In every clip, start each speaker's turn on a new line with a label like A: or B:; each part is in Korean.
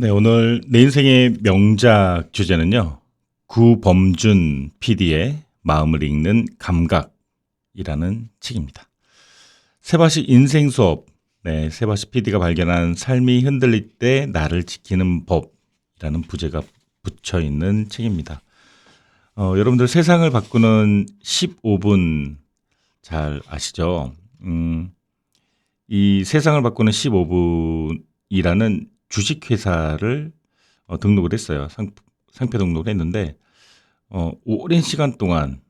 A: 네, 오늘 내 인생의 명작 주제는요. 구범준 PD의 마음을 읽는 감각이라는 책입니다. 세바시 인생 수업, 네, 세바시 PD가 발견한 삶이 흔들릴 때 나를 지키는 법이라는 부제가 붙여 있는 책입니다. 여러분들 세상을 바꾸는 15분 잘 아시죠? 이 세상을 바꾸는 15분이라는 주식회사를 등록을 했어요. 상표 등록을 했는데 오랜 시간 동안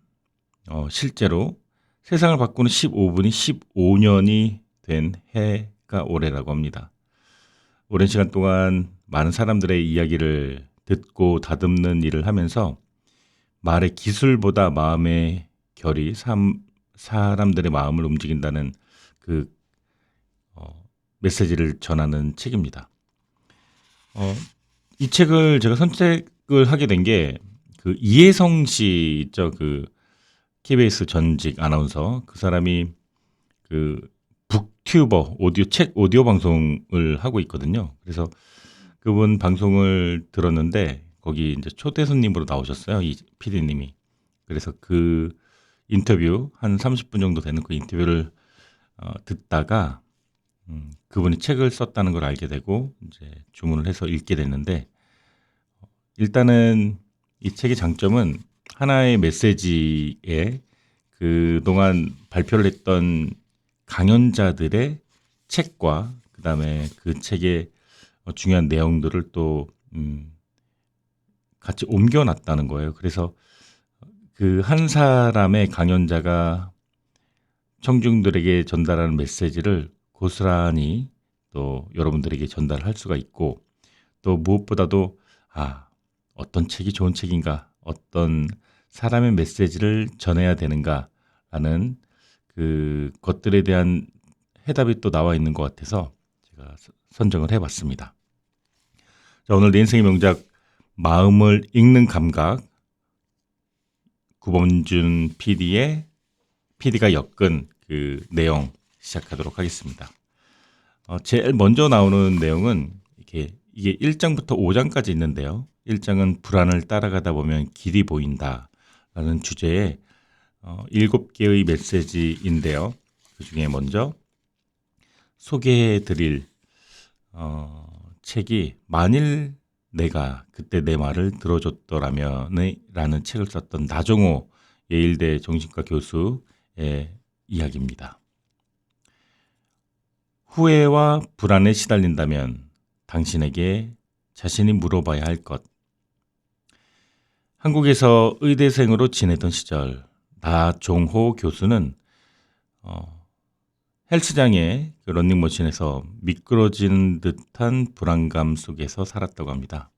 A: 실제로 세상을 바꾸는 15분이 15년이 된 해가 올해라고 합니다. 오랜 시간 동안 많은 사람들의 이야기를 듣고 다듬는 일을 하면서 말의 기술보다 마음의 결이 사람들의 마음을 움직인다는 그 메시지를 전하는 책입니다. 이 책을 제가 선택을 하게 된 게 그 이혜성 씨 있죠, 그 KBS 전직 아나운서, 그 사람이 그 북튜버 책 오디오 방송을 하고 있거든요. 그래서 그분 방송을 들었는데 거기 이제 초대 손님으로 나오셨어요, 이 PD님이. 그래서 그 인터뷰 한 30분 정도 되는 그 인터뷰를 듣다가 그분이 책을 썼다는 걸 알게 되고 이제 주문을 해서 읽게 됐는데, 일단은 이 책의 장점은 하나의 메시지에 그동안 발표를 했던 강연자들의 책과 그다음에 그 책의 중요한 내용들을 또 같이 옮겨놨다는 거예요. 그래서 그 한 사람의 강연자가 청중들에게 전달하는 메시지를 고스란히 또 여러분들에게 전달할 수가 있고, 또 무엇보다도 어떤 책이 좋은 책인가, 어떤 사람의 메시지를 전해야 되는가라는 그 것들에 대한 해답이 또 나와 있는 것 같아서 제가 선정을 해봤습니다. 자, 오늘 내 인생의 명작 마음을 읽는 감각, 구범준 PD가 엮은 그 내용 시작하도록 하겠습니다. 제일 먼저 나오는 내용은 이게 1장부터 5장까지 있는데요. 1장은 불안을 따라가다 보면 길이 보인다라는 주제의 7개의 메시지인데요. 그 중에 먼저 소개해 드릴 책이 만일 내가 그때 내 말을 들어줬더라면 라는 책을 썼던 나종호 예일대 정신과 교수의 이야기입니다. 후회와 불안에 시달린다면 당신에게 자신이 물어봐야 할 것. 한국에서 의대생으로 지내던 시절 나종호 교수는 헬스장의 그 러닝머신에서 미끄러지는 듯한 불안감 속에서 살았다고 합니다.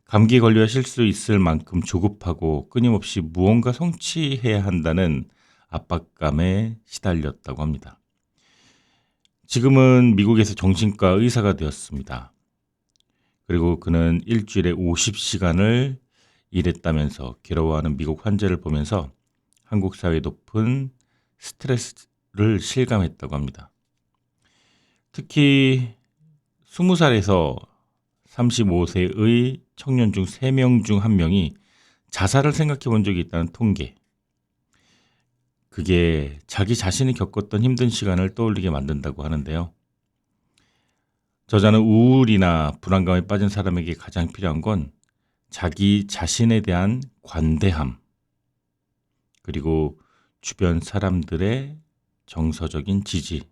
A: 감기에 걸려 쉴 수 있을 만큼 조급하고 끊임없이 무언가 성취해야 한다는 압박감에 시달렸다고 합니다. 지금은 미국에서 정신과 의사가 되었습니다. 그리고 그는 일주일에 50시간을 일했다면서 괴로워하는 미국 환자를 보면서 한국 사회의 높은 스트레스를 실감했다고 합니다. 특히 20살에서 35세의 청년 중 3명 중 1명이 자살을 생각해 본 적이 있다는 통계. 그게 자기 자신이 겪었던 힘든 시간을 떠올리게 만든다고 하는데요. 저자는 우울이나 불안감에 빠진 사람에게 가장 필요한 건 자기 자신에 대한 관대함, 그리고 주변 사람들의 정서적인 지지.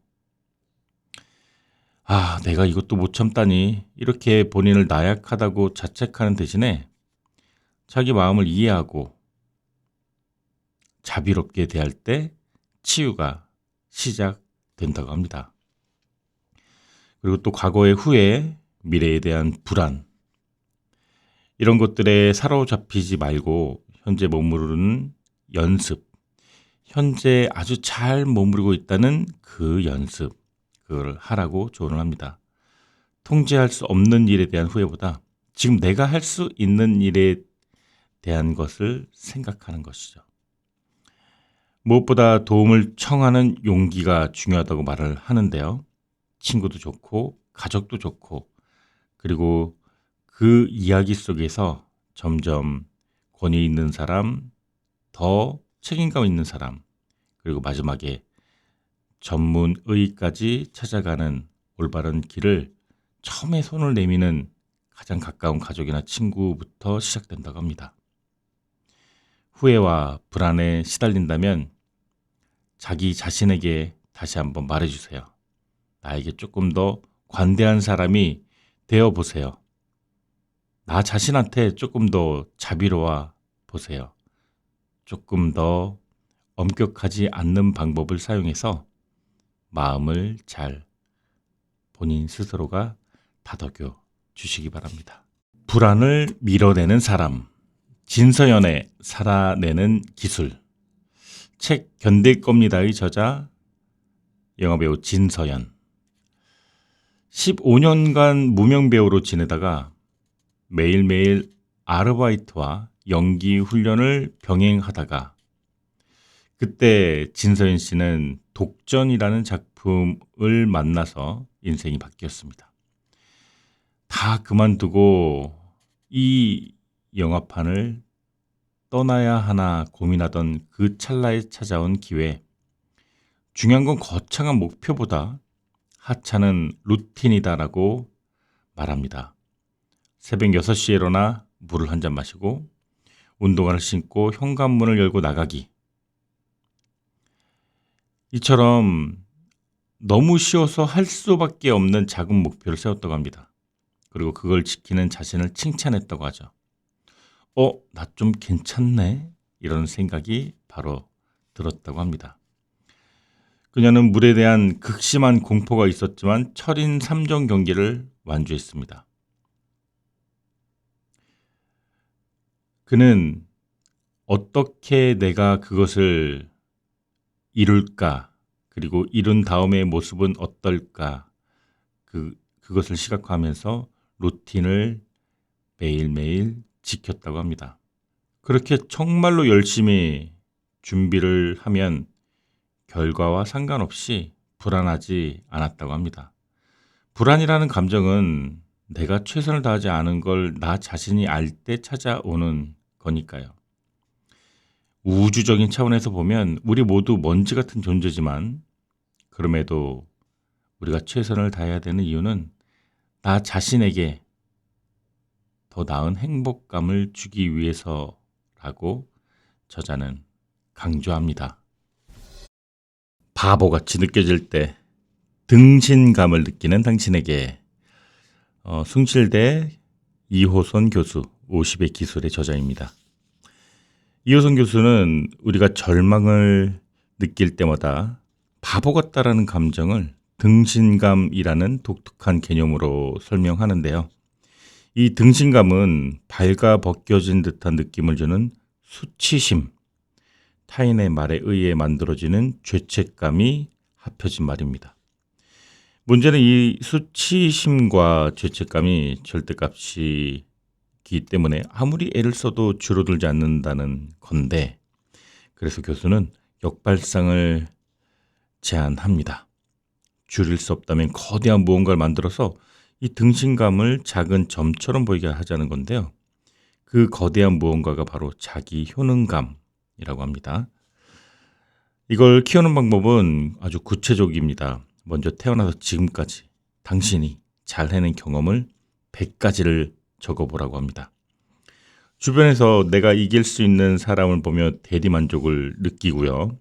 A: 내가 이것도 못 참다니, 이렇게 본인을 나약하다고 자책하는 대신에 자기 마음을 이해하고 자비롭게 대할 때 치유가 시작된다고 합니다. 그리고 또 과거의 후회, 미래에 대한 불안, 이런 것들에 사로잡히지 말고 현재 머무르는 연습, 현재 아주 잘 머무르고 있다는 그 연습, 그걸 하라고 조언을 합니다. 통제할 수 없는 일에 대한 후회보다 지금 내가 할 수 있는 일에 대한 것을 생각하는 것이죠. 무엇보다 도움을 청하는 용기가 중요하다고 말을 하는데요. 친구도 좋고 가족도 좋고, 그리고 그 이야기 속에서 점점 권위 있는 사람, 더 책임감 있는 사람, 그리고 마지막에 전문의까지 찾아가는 올바른 길을 처음에 손을 내미는 가장 가까운 가족이나 친구부터 시작된다고 합니다. 후회와 불안에 시달린다면 자기 자신에게 다시 한번 말해주세요. 나에게 조금 더 관대한 사람이 되어보세요. 나 자신한테 조금 더 자비로워 보세요. 조금 더 엄격하지 않는 방법을 사용해서 마음을 잘 본인 스스로가 다독여 주시기 바랍니다. 불안을 밀어내는 사람, 진서연의 살아내는 기술. 책 견딜 겁니다의 저자 영화배우 진서연. 15년간 무명배우로 지내다가 매일매일 아르바이트와 연기 훈련을 병행하다가 그때 진서연 씨는 독전이라는 작품을 만나서 인생이 바뀌었습니다. 다 그만두고 이 영화판을 떠나야 하나 고민하던 그 찰나에 찾아온 기회. 중요한 건 거창한 목표보다 하찮은 루틴이다라고 말합니다. 새벽 6시에 일어나 물을 한 잔 마시고 운동화를 신고 현관문을 열고 나가기. 이처럼 너무 쉬워서 할 수밖에 없는 작은 목표를 세웠다고 합니다. 그리고 그걸 지키는 자신을 칭찬했다고 하죠. 나 좀 괜찮네? 이런 생각이 바로 들었다고 합니다. 그녀는 물에 대한 극심한 공포가 있었지만 철인 3종 경기를 완주했습니다. 그는 어떻게 내가 그것을 이룰까? 그리고 이룬 다음의 모습은 어떨까? 그것을 시각화하면서 루틴을 매일매일 지켰다고 합니다. 그렇게 정말로 열심히 준비를 하면 결과와 상관없이 불안하지 않았다고 합니다. 불안이라는 감정은 내가 최선을 다하지 않은 걸 나 자신이 알 때 찾아오는 거니까요. 우주적인 차원에서 보면 우리 모두 먼지 같은 존재지만 그럼에도 우리가 최선을 다해야 되는 이유는 나 자신에게 더 나은 행복감을 주기 위해서라고 저자는 강조합니다. 바보같이 느껴질 때 등신감을 느끼는 당신에게. 숭실대 이호선 교수 50의 기술의 저자입니다. 이호선 교수는 우리가 절망을 느낄 때마다 바보 같다라는 감정을 등신감이라는 독특한 개념으로 설명하는데요. 이 등신감은 발가 벗겨진 듯한 느낌을 주는 수치심, 타인의 말에 의해 만들어지는 죄책감이 합쳐진 말입니다. 문제는 이 수치심과 죄책감이 절대값이기 때문에 아무리 애를 써도 줄어들지 않는다는 건데, 그래서 교수는 역발상을 제안합니다. 줄일 수 없다면 거대한 무언가를 만들어서 이 등신감을 작은 점처럼 보이게 하자는 건데요. 그 거대한 무언가가 바로 자기 효능감이라고 합니다. 이걸 키우는 방법은 아주 구체적입니다. 먼저 태어나서 지금까지 당신이 잘 해낸 경험을 100가지를 적어보라고 합니다. 주변에서 내가 이길 수 있는 사람을 보며 대리만족을 느끼고요.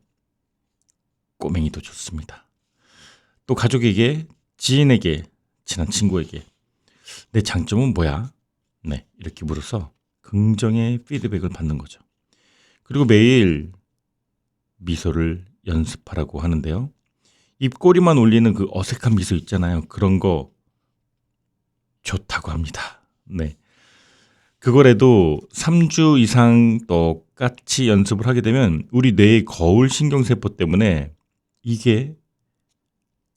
A: 꼬맹이도 좋습니다. 또 가족에게, 지인에게, 친한 친구에게 내 장점은 뭐야? 네, 이렇게 물어서 긍정의 피드백을 받는 거죠. 그리고 매일 미소를 연습하라고 하는데요. 입꼬리만 올리는 그 어색한 미소 있잖아요. 그런 거 좋다고 합니다. 네. 그거라도 3주 이상 똑같이 연습을 하게 되면 우리 뇌의 거울 신경세포 때문에 이게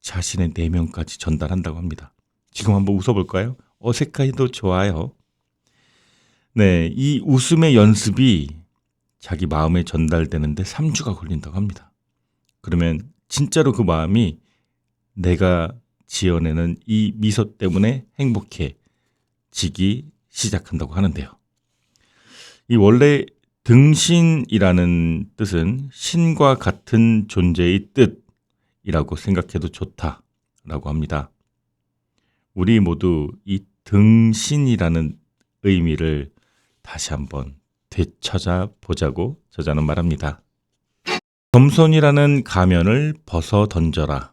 A: 자신의 내면까지 전달한다고 합니다. 지금 한번 웃어볼까요? 어색해도 좋아요. 네, 이 웃음의 연습이 자기 마음에 전달되는데 3주가 걸린다고 합니다. 그러면 진짜로 그 마음이 내가 지어내는 이 미소 때문에 행복해지기 시작한다고 하는데요. 이 원래 등신이라는 뜻은 신과 같은 존재의 뜻이라고 생각해도 좋다라고 합니다. 우리 모두 이 등신이라는 의미를 다시 한번 되찾아 보자고 저자는 말합니다. 겸손이라는 가면을 벗어 던져라.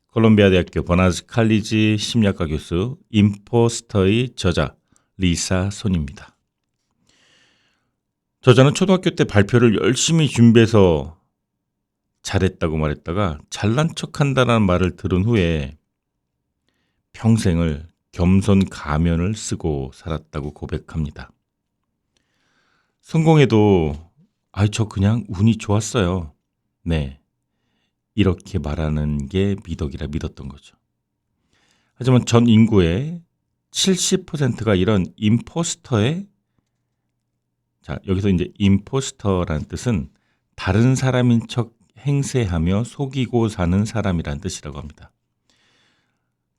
A: 콜롬비아 대학교 버나드 칼리지 심리학과 교수 임포스터의 저자 리사 손입니다. 저자는 초등학교 때 발표를 열심히 준비해서 잘했다고 말했다가 잘난 척한다는 말을 들은 후에 평생을 겸손 가면을 쓰고 살았다고 고백합니다. 성공해도 저 그냥 운이 좋았어요. 네, 이렇게 말하는 게 미덕이라 믿었던 거죠. 하지만 전 인구의 70%가 이런 임포스터의 여기서 이제 임포스터라는 뜻은 다른 사람인 척 행세하며 속이고 사는 사람이라는 뜻이라고 합니다.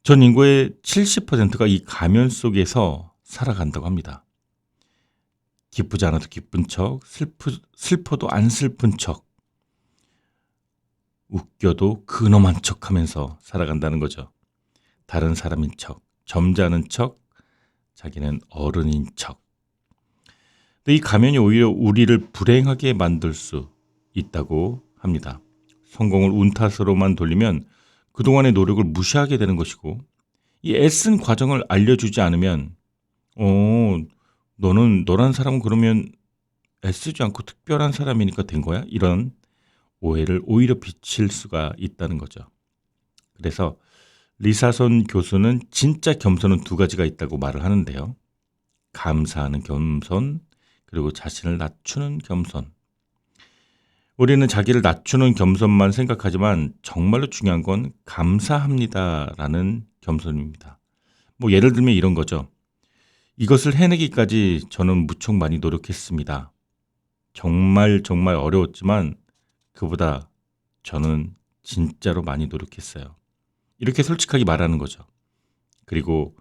A: 전 인구의 70%가 이 가면 속에서 살아간다고 합니다. 기쁘지 않아도 기쁜 척, 슬퍼도 안 슬픈 척, 웃겨도 근엄한 척 하면서 살아간다는 거죠. 다른 사람인 척, 점잖은 척, 자기는 어른인 척. 근데 이 가면이 오히려 우리를 불행하게 만들 수 있다고 합니다. 성공을 운 탓으로만 돌리면 그동안의 노력을 무시하게 되는 것이고, 이 애쓴 과정을 알려주지 않으면 너란 사람은 그러면 애쓰지 않고 특별한 사람이니까 된 거야? 이런 오해를 오히려 비칠 수가 있다는 거죠. 그래서 리사손 교수는 진짜 겸손은 두 가지가 있다고 말을 하는데요. 감사하는 겸손, 그리고 자신을 낮추는 겸손. 우리는 자기를 낮추는 겸손만 생각하지만 정말로 중요한 건 감사합니다라는 겸손입니다. 예를 들면 이런 거죠. 이것을 해내기까지 저는 무척 많이 노력했습니다. 정말 어려웠지만 그보다 저는 진짜로 많이 노력했어요. 이렇게 솔직하게 말하는 거죠. 그리고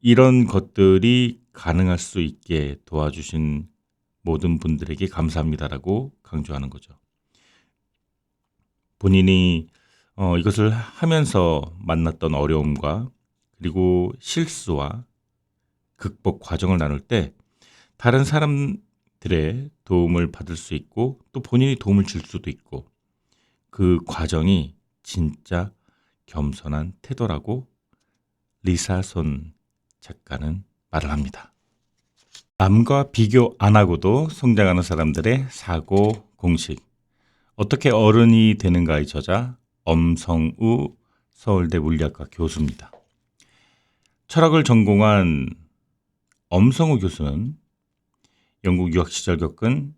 A: 이런 것들이 가능할 수 있게 도와주신 모든 분들에게 감사합니다라고 강조하는 거죠. 본인이 이것을 하면서 만났던 어려움과 그리고 실수와 극복 과정을 나눌 때 다른 사람들의 도움을 받을 수 있고 또 본인이 도움을 줄 수도 있고 그 과정이 진짜 겸손한 태도라고 리사손 작가는 말을 합니다. 남과 비교 안 하고도 성장하는 사람들의 사고 공식. 어떻게 어른이 되는가의 저자 엄성우 서울대 물리학과 교수입니다. 철학을 전공한 엄성우 교수는 영국 유학 시절 겪은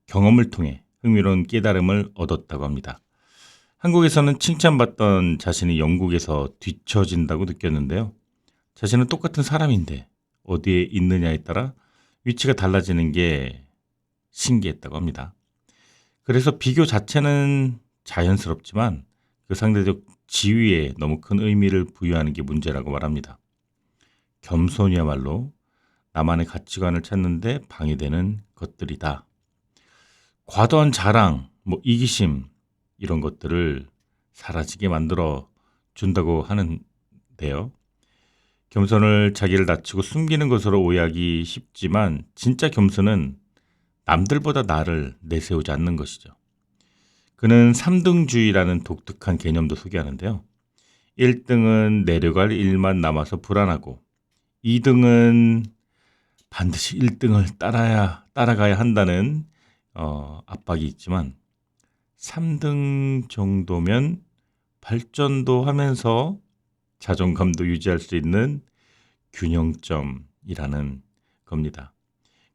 A: 경험을 통해 흥미로운 깨달음을 얻었다고 합니다. 한국에서는 칭찬받던 자신이 영국에서 뒤처진다고 느꼈는데요. 자신은 똑같은 사람인데 어디에 있느냐에 따라 위치가 달라지는 게 신기했다고 합니다. 그래서 비교 자체는 자연스럽지만 그 상대적 지위에 너무 큰 의미를 부여하는 게 문제라고 말합니다. 겸손이야말로 나만의 가치관을 찾는데 방해되는 것들이다. 과도한 자랑, 이기심 이런 것들을 사라지게 만들어 준다고 하는데요. 겸손을 자기를 낮추고 숨기는 것으로 오해하기 쉽지만 진짜 겸손은 남들보다 나를 내세우지 않는 것이죠. 그는 3등주의라는 독특한 개념도 소개하는데요. 1등은 내려갈 일만 남아서 불안하고 2등은 반드시 1등을 따라가야 한다는 압박이 있지만 3등 정도면 발전도 하면서 자존감도 유지할 수 있는 균형점이라는 겁니다.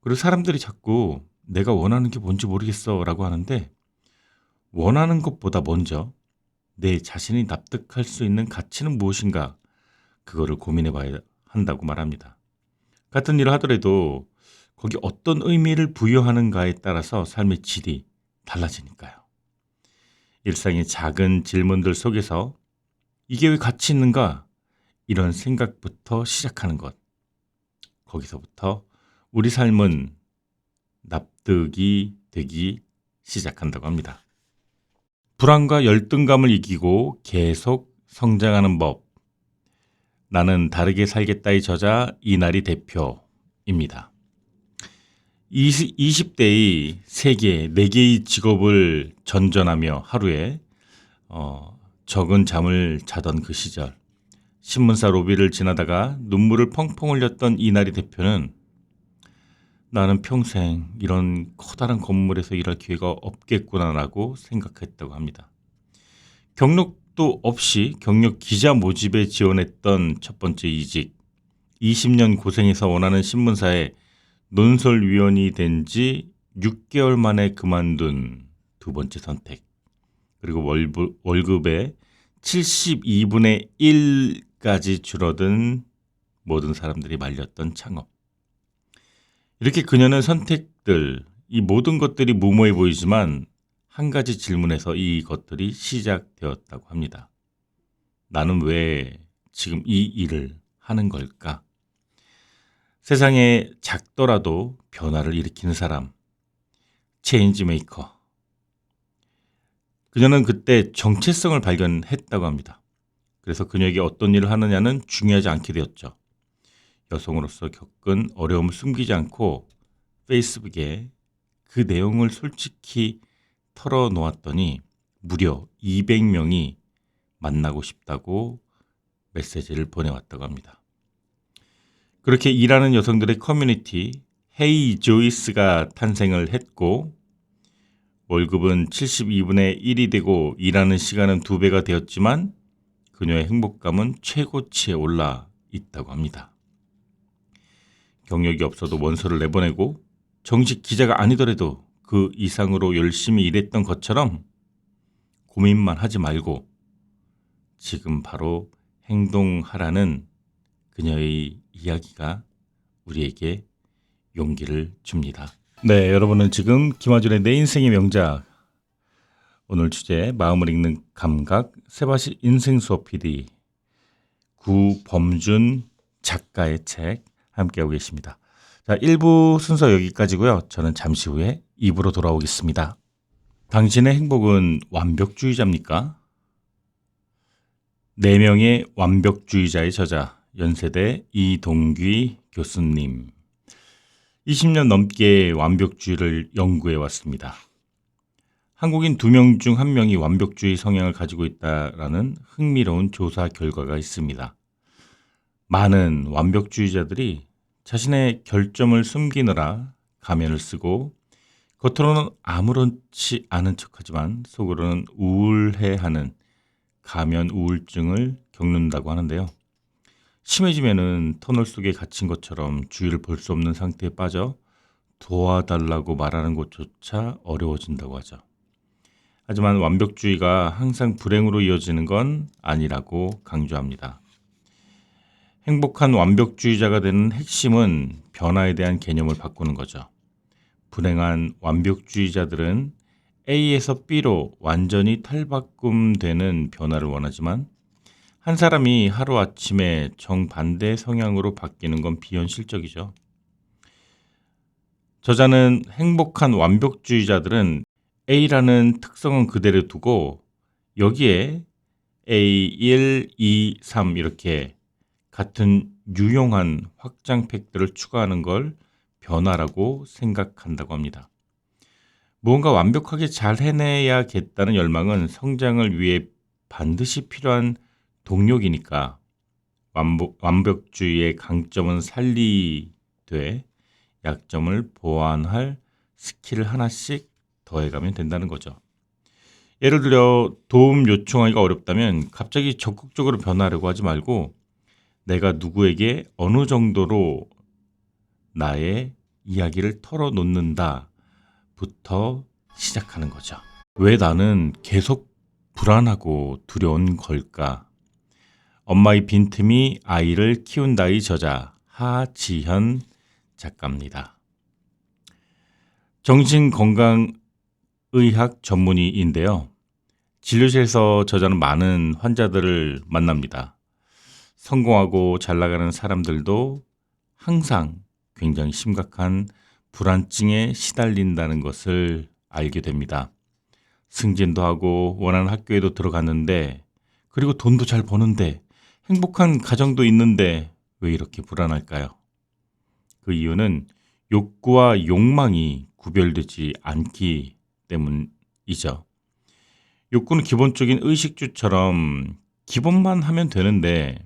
A: 그리고 사람들이 자꾸 내가 원하는 게 뭔지 모르겠어 라고 하는데 원하는 것보다 먼저 내 자신이 납득할 수 있는 가치는 무엇인가 그거를 고민해 봐야 한다고 말합니다. 같은 일을 하더라도 거기 어떤 의미를 부여하는가에 따라서 삶의 질이 달라지니까요. 일상의 작은 질문들 속에서 이게 왜 가치 있는가? 이런 생각부터 시작하는 것. 거기서부터 우리 삶은 납득이 되기 시작한다고 합니다. 불안과 열등감을 이기고 계속 성장하는 법. 나는 다르게 살겠다의 저자 이나리 대표입니다. 20대의 세계 4개의 직업을 전전하며 하루에 적은 잠을 자던 그 시절 신문사 로비를 지나다가 눈물을 펑펑 흘렸던 이나리 대표는 나는 평생 이런 커다란 건물에서 일할 기회가 없겠구나라고 생각했다고 합니다. 경력도 없이 경력 기자 모집에 지원했던 첫 번째 이직, 20년 고생해서 원하는 신문사에 논설위원이 된 지 6개월 만에 그만둔 두 번째 선택, 그리고 월급의 72분의 1까지 줄어든 모든 사람들이 말렸던 창업. 이렇게 그녀는 선택들, 이 모든 것들이 무모해 보이지만 한 가지 질문에서 이것들이 시작되었다고 합니다. 나는 왜 지금 이 일을 하는 걸까? 세상에 작더라도 변화를 일으키는 사람, 체인지 메이커. 그녀는 그때 정체성을 발견했다고 합니다. 그래서 그녀에게 어떤 일을 하느냐는 중요하지 않게 되었죠. 여성으로서 겪은 어려움을 숨기지 않고 페이스북에 그 내용을 솔직히 털어놓았더니 무려 200명이 만나고 싶다고 메시지를 보내왔다고 합니다. 그렇게 일하는 여성들의 커뮤니티 헤이 조이스가 탄생을 했고 월급은 72분의 1이 되고 일하는 시간은 2배가 되었지만 그녀의 행복감은 최고치에 올라 있다고 합니다. 경력이 없어도 원서를 내보내고 정식 기자가 아니더라도 그 이상으로 열심히 일했던 것처럼 고민만 하지 말고 지금 바로 행동하라는 그녀의 이야기가 우리에게 용기를 줍니다. 네, 여러분은 지금 김아준의 내 인생의 명작, 오늘 주제 마음을 읽는 감각, 세바시 인생수업 PD 구범준 작가의 책 함께하고 계십니다. 자, 1부 순서 여기까지고요. 저는 잠시 후에 2부로 돌아오겠습니다. 당신의 행복은 완벽주의자입니까? 4명의 완벽주의자의 저자, 연세대 이동귀 교수님. 20년 넘게 완벽주의를 연구해 왔습니다. 한국인 2명 중 1명이 완벽주의 성향을 가지고 있다라는 흥미로운 조사 결과가 있습니다. 많은 완벽주의자들이 자신의 결점을 숨기느라 가면을 쓰고 겉으로는 아무렇지 않은 척하지만 속으로는 우울해하는 가면 우울증을 겪는다고 하는데요. 심해지면은 터널 속에 갇힌 것처럼 주위를 볼 수 없는 상태에 빠져 도와달라고 말하는 것조차 어려워진다고 하죠. 하지만 완벽주의가 항상 불행으로 이어지는 건 아니라고 강조합니다. 행복한 완벽주의자가 되는 핵심은 변화에 대한 개념을 바꾸는 거죠. 불행한 완벽주의자들은 A에서 B로 완전히 탈바꿈되는 변화를 원하지만 한 사람이 하루아침에 정반대 성향으로 바뀌는 건 비현실적이죠. 저자는 행복한 완벽주의자들은 A라는 특성은 그대로 두고 여기에 A1, 2, 3 이렇게 같은 유용한 확장 팩들을 추가하는 걸 변화라고 생각한다고 합니다. 무언가 완벽하게 잘 해내야겠다는 열망은 성장을 위해 반드시 필요한 동력이니까 완벽주의의 강점은 살리되 약점을 보완할 스킬을 하나씩 더해가면 된다는 거죠. 예를 들어 도움 요청하기가 어렵다면 갑자기 적극적으로 변하려고 하지 말고 내가 누구에게 어느 정도로 나의 이야기를 털어놓는다부터 시작하는 거죠. 왜 나는 계속 불안하고 두려운 걸까? 엄마의 빈틈이 아이를 키운다의 저자 하지현 작가입니다. 정신건강의학 전문의인데요. 진료실에서 저자는 많은 환자들을 만납니다. 성공하고 잘 나가는 사람들도 항상 굉장히 심각한 불안증에 시달린다는 것을 알게 됩니다. 승진도 하고 원하는 학교에도 들어갔는데, 그리고 돈도 잘 버는데, 행복한 가정도 있는데 왜 이렇게 불안할까요? 그 이유는 욕구와 욕망이 구별되지 않기 때문이죠. 욕구는 기본적인 의식주처럼 기본만 하면 되는데,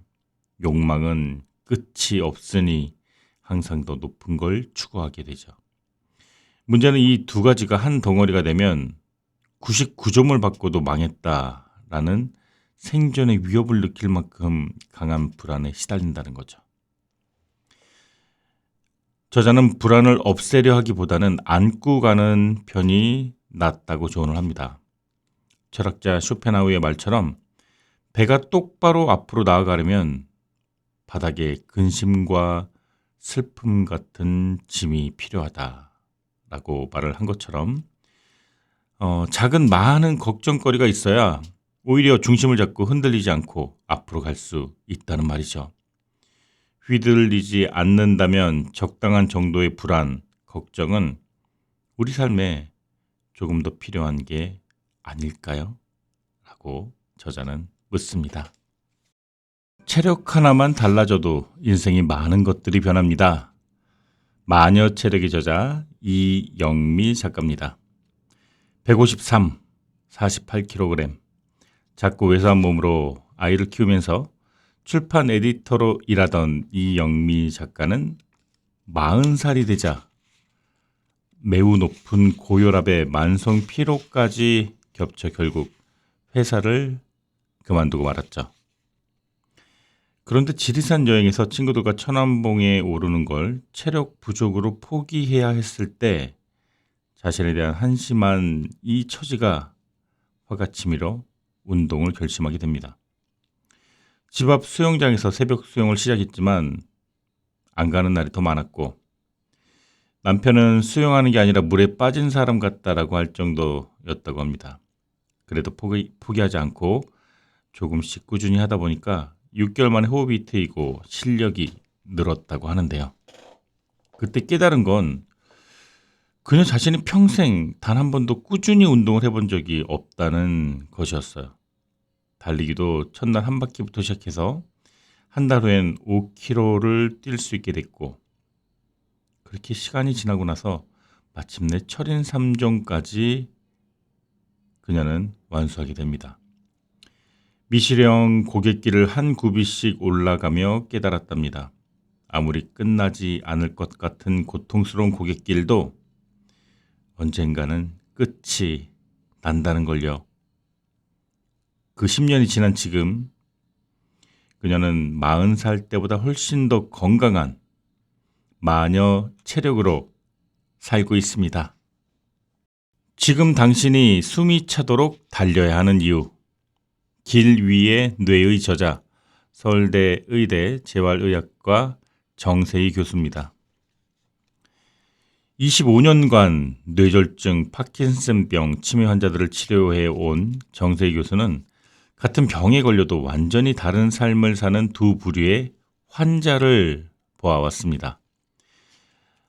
A: 욕망은 끝이 없으니 항상 더 높은 걸 추구하게 되죠. 문제는 이 두 가지가 한 덩어리가 되면 99점을 받고도 망했다라는 생존의 위협을 느낄 만큼 강한 불안에 시달린다는 거죠. 저자는 불안을 없애려 하기보다는 안고 가는 편이 낫다고 조언을 합니다. 철학자 쇼펜하우의 말처럼 배가 똑바로 앞으로 나아가려면 바닥에 근심과 슬픔 같은 짐이 필요하다라고 말을 한 것처럼 작은 많은 걱정거리가 있어야 오히려 중심을 잡고 흔들리지 않고 앞으로 갈 수 있다는 말이죠. 휘둘리지 않는다면 적당한 정도의 불안, 걱정은 우리 삶에 조금 더 필요한 게 아닐까요? 라고 저자는 묻습니다. 체력 하나만 달라져도 인생이 많은 것들이 변합니다. 마녀 체력의 저자 이영미 작가입니다. 153, 48kg, 작고 왜소한 몸으로 아이를 키우면서 출판 에디터로 일하던 이영미 작가는 40살이 되자 매우 높은 고혈압에 만성 피로까지 겹쳐 결국 회사를 그만두고 말았죠. 그런데 지리산 여행에서 친구들과 천왕봉에 오르는 걸 체력 부족으로 포기해야 했을 때 자신에 대한 한심한 이 처지가 화가 치밀어 운동을 결심하게 됩니다. 집 앞 수영장에서 새벽 수영을 시작했지만 안 가는 날이 더 많았고, 남편은 수영하는 게 아니라 물에 빠진 사람 같다라고 할 정도였다고 합니다. 그래도 포기하지 않고 조금씩 꾸준히 하다 보니까 6개월 만에 호흡이 트이고 실력이 늘었다고 하는데요. 그때 깨달은 건 그녀 자신이 평생 단 한 번도 꾸준히 운동을 해본 적이 없다는 것이었어요. 달리기도 첫날 한 바퀴부터 시작해서 한 달 후엔 5km를 뛸 수 있게 됐고, 그렇게 시간이 지나고 나서 마침내 철인 3종까지 그녀는 완수하게 됩니다. 미시령 고갯길을 한 굽이씩 올라가며 깨달았답니다. 아무리 끝나지 않을 것 같은 고통스러운 고갯길도 언젠가는 끝이 난다는 걸요. 그 10년이 지난 지금 그녀는 40살 때보다 훨씬 더 건강한 마녀 체력으로 살고 있습니다. 지금 당신이 숨이 차도록 달려야 하는 이유. 길 위의 뇌의 저자, 서울대 의대 재활의학과 정세희 교수입니다. 25년간 뇌졸중, 파킨슨병, 치매 환자들을 치료해 온 정세희 교수는 같은 병에 걸려도 완전히 다른 삶을 사는 두 부류의 환자를 보아왔습니다.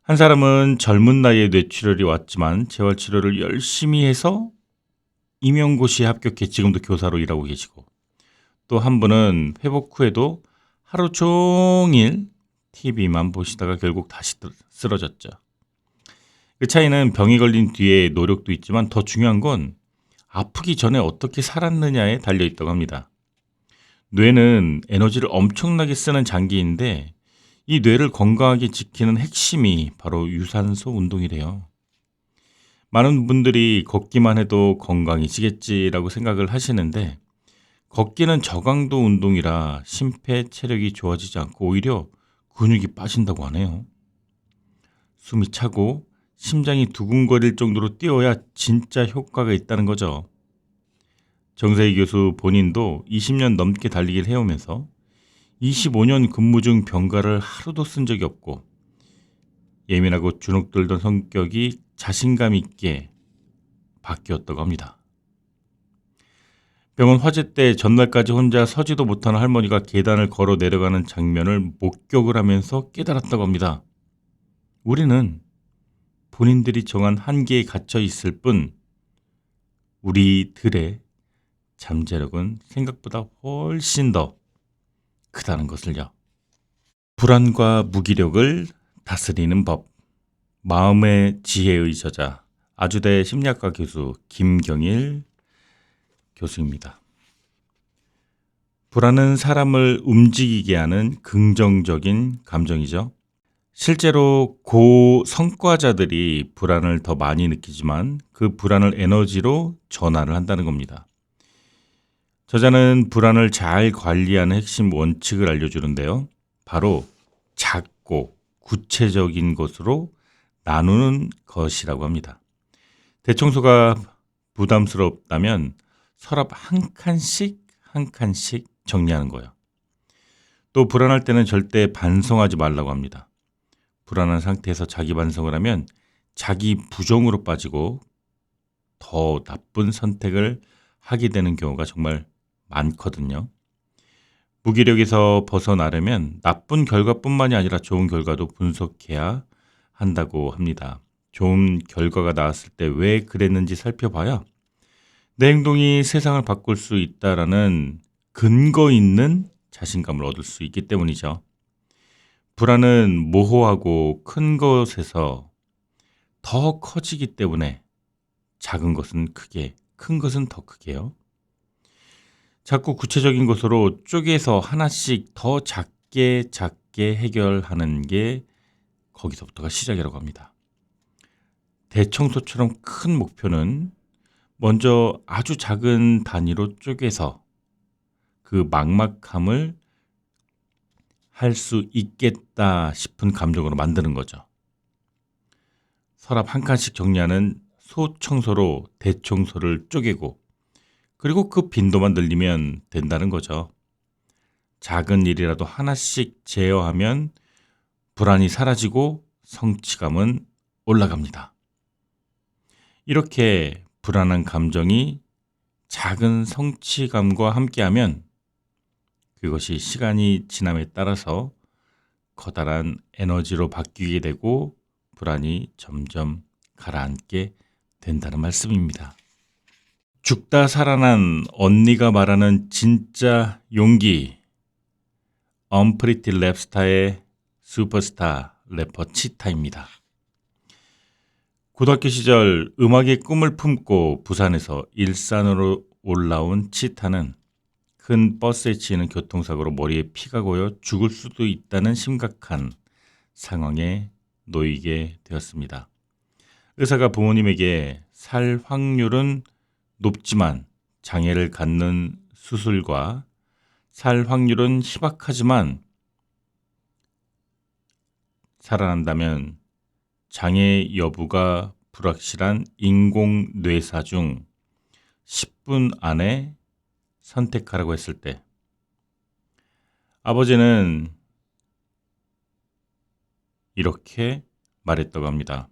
A: 한 사람은 젊은 나이에 뇌출혈이 왔지만 재활치료를 열심히 해서 임용고시에 합격해 지금도 교사로 일하고 계시고, 또 한 분은 회복 후에도 하루 종일 TV만 보시다가 결국 다시 쓰러졌죠. 그 차이는 병이 걸린 뒤에 노력도 있지만 더 중요한 건 아프기 전에 어떻게 살았느냐에 달려있다고 합니다. 뇌는 에너지를 엄청나게 쓰는 장기인데 이 뇌를 건강하게 지키는 핵심이 바로 유산소 운동이래요. 많은 분들이 걷기만 해도 건강해지겠지라고 생각을 하시는데, 걷기는 저강도 운동이라 심폐 체력이 좋아지지 않고 오히려 근육이 빠진다고 하네요. 숨이 차고 심장이 두근거릴 정도로 뛰어야 진짜 효과가 있다는 거죠. 정세희 교수 본인도 20년 넘게 달리기를 해오면서 25년 근무 중 병가를 하루도 쓴 적이 없고, 예민하고 주눅들던 성격이 자신감 있게 바뀌었다고 합니다. 병원 화재 때 전날까지 혼자 서지도 못하는 할머니가 계단을 걸어 내려가는 장면을 목격을 하면서 깨달았다고 합니다. 우리는 본인들이 정한 한계에 갇혀 있을 뿐 우리들의 잠재력은 생각보다 훨씬 더 크다는 것을요. 불안과 무기력을 다스리는 법. 마음의 지혜의 저자 아주대 심리학과 교수 김경일 교수입니다. 불안은 사람을 움직이게 하는 긍정적인 감정이죠. 실제로 고성과자들이 불안을 더 많이 느끼지만 그 불안을 에너지로 전환을 한다는 겁니다. 저자는 불안을 잘 관리하는 핵심 원칙을 알려주는데요. 바로 작고 구체적인 것으로 나누는 것이라고 합니다. 대청소가 부담스럽다면 서랍 한 칸씩 정리하는 거예요. 또 불안할 때는 절대 반성하지 말라고 합니다. 불안한 상태에서 자기 반성을 하면 자기 부정으로 빠지고 더 나쁜 선택을 하게 되는 경우가 정말 많거든요. 무기력에서 벗어나려면 나쁜 결과뿐만이 아니라 좋은 결과도 분석해야 한다고 합니다. 좋은 결과가 나왔을 때 왜 그랬는지 살펴봐야 내 행동이 세상을 바꿀 수 있다라는 근거 있는 자신감을 얻을 수 있기 때문이죠. 불안은 모호하고 큰 것에서 더 커지기 때문에 작은 것은 크게, 큰 것은 더 크게요. 자꾸 구체적인 것으로 쪼개서 하나씩 더 작게 해결하는 게 거기서부터가 시작이라고 합니다. 대청소처럼 큰 목표는 먼저 아주 작은 단위로 쪼개서 그 막막함을 할 수 있겠다 싶은 감정으로 만드는 거죠. 서랍 한 칸씩 정리하는 소청소로 대청소를 쪼개고 그리고 그 빈도만 늘리면 된다는 거죠. 작은 일이라도 하나씩 제어하면 불안이 사라지고 성취감은 올라갑니다. 이렇게 불안한 감정이 작은 성취감과 함께하면 그것이 시간이 지남에 따라서 커다란 에너지로 바뀌게 되고 불안이 점점 가라앉게 된다는 말씀입니다. 죽다 살아난 언니가 말하는 진짜 용기. 언프리티 랩스타의 슈퍼스타 래퍼 치타입니다. 고등학교 시절 음악의 꿈을 품고 부산에서 일산으로 올라온 치타는 큰 버스에 치이는 교통사고로 머리에 피가 고여 죽을 수도 있다는 심각한 상황에 놓이게 되었습니다. 의사가 부모님에게 살 확률은 높지만 장애를 갖는 수술과 살 확률은 희박하지만 살아난다면 장애 여부가 불확실한 인공뇌사 중 10분 안에 선택하라고 했을 때 아버지는 이렇게 말했다고 합니다.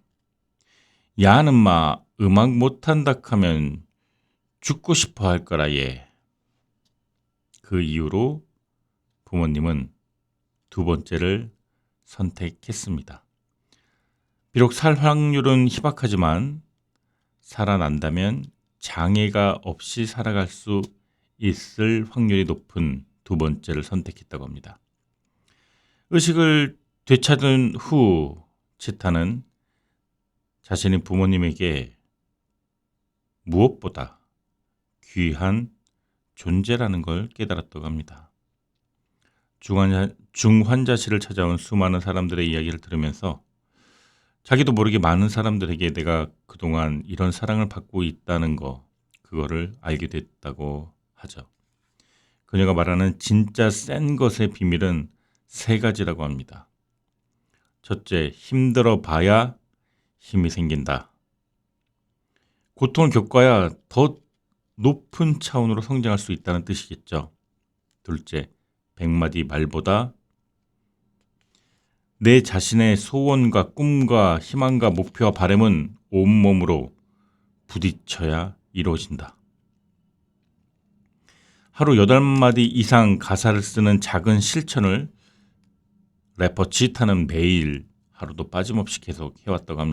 A: 야는 마 음악 못한다 하면 죽고 싶어 할 거라 얘. 그 이후로 부모님은 두 번째를 선택했습니다. 비록 살 확률은 희박하지만 살아난다면 장애가 없이 살아갈 수 있을 확률이 높은 두 번째를 선택했다고 합니다. 의식을 되찾은 후 치타는 자신이 부모님에게 무엇보다 귀한 존재라는 걸 깨달았다고 합니다. 중환자실을 찾아온 수많은 사람들의 이야기를 들으면서 자기도 모르게 많은 사람들에게 내가 그동안 이런 사랑을 받고 있다는 거, 그거를 알게 됐다고 하죠. 그녀가 말하는 진짜 센 것의 비밀은 세 가지라고 합니다. 첫째, 힘들어 봐야 힘이 생긴다. 고통을 겪어야 더 높은 차원으로 성장할 수 있다는 뜻이겠죠. 둘째, 100마디 말보다 내 자신의 소원과 꿈과 희망과 목표와 바람은 온몸으로 부딪혀야 이루어진다. 하루 8마디 이상 가사를 쓰는 작은 실천을 래퍼 치타는 매일 하루도 빠짐없이 계속 해왔다고 합니다.